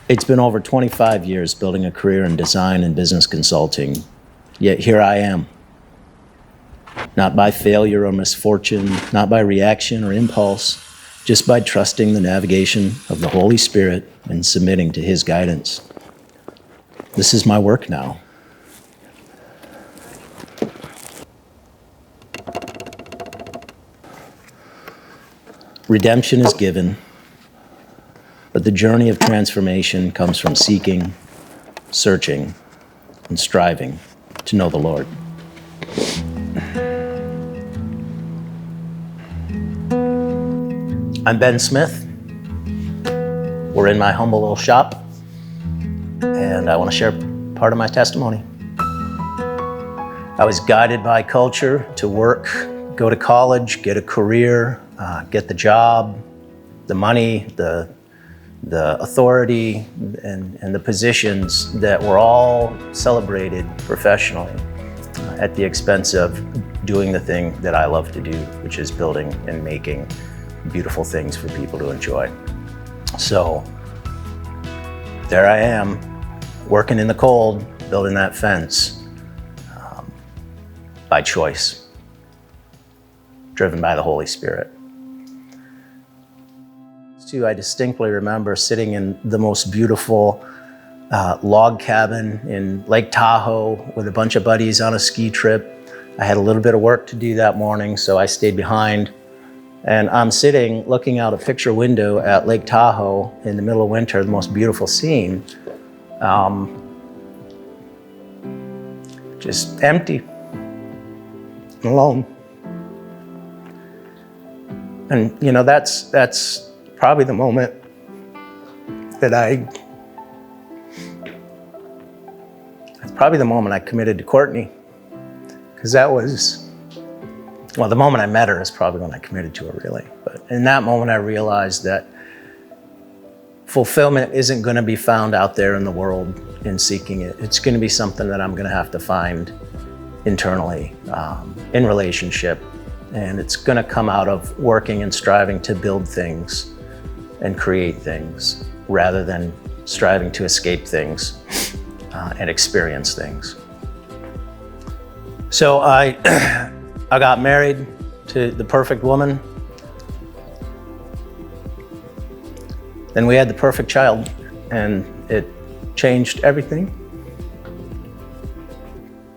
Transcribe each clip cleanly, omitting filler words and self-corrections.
It's been over 25 years building a career in design and business consulting, yet here I am. Not by failure or misfortune, not by reaction or impulse, just by trusting the navigation of the Holy Spirit and submitting to His guidance. This is my work now. Redemption is given, but the journey of transformation comes from seeking, searching, and striving to know the Lord. I'm Ben Smith. We're in my humble little shop, and I want to share part of my testimony. I was guided by culture to work, go to college, get a career, get the job, the money, the authority, and the positions that were all celebrated professionally at the expense of doing the thing that I love to do, which is building and making beautiful things for people to enjoy. So there I am, working in the cold, building that fence by choice, driven by the Holy Spirit. I distinctly remember sitting in the most beautiful log cabin in Lake Tahoe with a bunch of buddies on a ski trip. I had a little bit of work to do that morning, so I stayed behind. And I'm sitting looking out a picture window at Lake Tahoe in the middle of winter, the most beautiful scene, just empty, alone. And you know, that's probably the moment that I committed to Courtney, because that was, well, the moment I met her is probably when I committed to her, really. But in that moment, I realized that fulfillment isn't going to be found out there in the world in seeking it. It's going to be something that I'm going to have to find internally, in relationship. And it's going to come out of working and striving to build things and create things rather than striving to escape things and experience things. So I got married to the perfect woman. Then we had the perfect child, and it changed everything.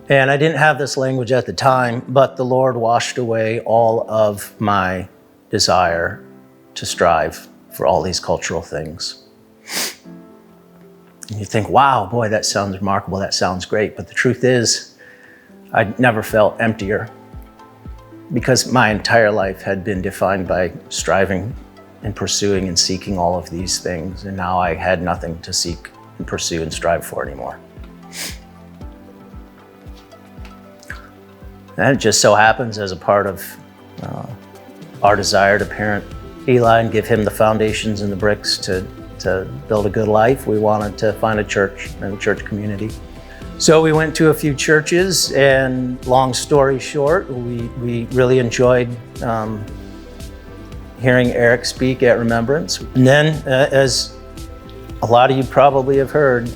And I didn't have this language at the time, but the Lord washed away all of my desire to strive for all these cultural things. And you think, wow, boy, that sounds remarkable, that sounds great. But the truth is, I never felt emptier, because my entire life had been defined by striving and pursuing and seeking all of these things. And now I had nothing to seek and pursue and strive for anymore. And it just so happens, as a part of our desire to parent Eli and give him the foundations and the bricks to build a good life, we wanted to find a church and a church community. So we went to a few churches, and long story short, we really enjoyed hearing Eric speak at Remembrance. And then, as a lot of you probably have heard,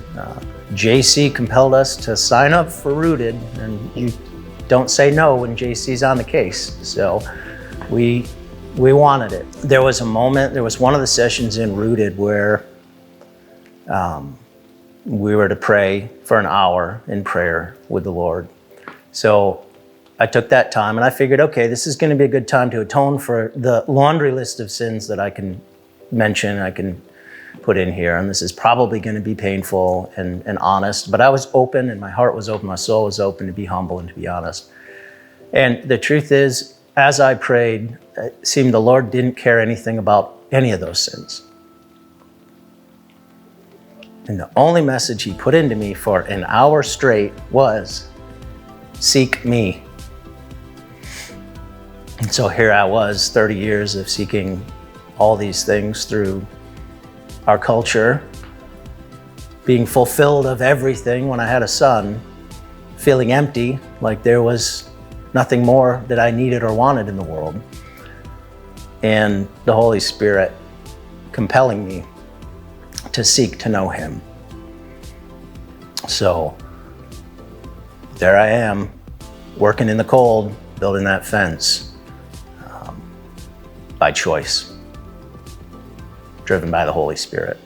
JC compelled us to sign up for Rooted, and you don't say no when JC's on the case. So we wanted it. There was one of the sessions in Rooted where we were to pray for an hour in prayer with the Lord. So I took that time and I figured, okay, this is going to be a good time to atone for the laundry list of sins that I can mention, I can put in here. And this is probably going to be painful and honest, but I was open, and my heart was open, my soul was open to be humble and to be honest. And the truth is, as I prayed, it seemed the Lord didn't care anything about any of those sins. And the only message He put into me for an hour straight was, seek me. And so here I was, 30 years of seeking all these things through our culture, being fulfilled of everything when I had a son, feeling empty, like there was nothing more that I needed or wanted in the world. And the Holy Spirit compelling me to seek to know him. So there I am, working in the cold, building that fence, by choice, driven by the Holy Spirit.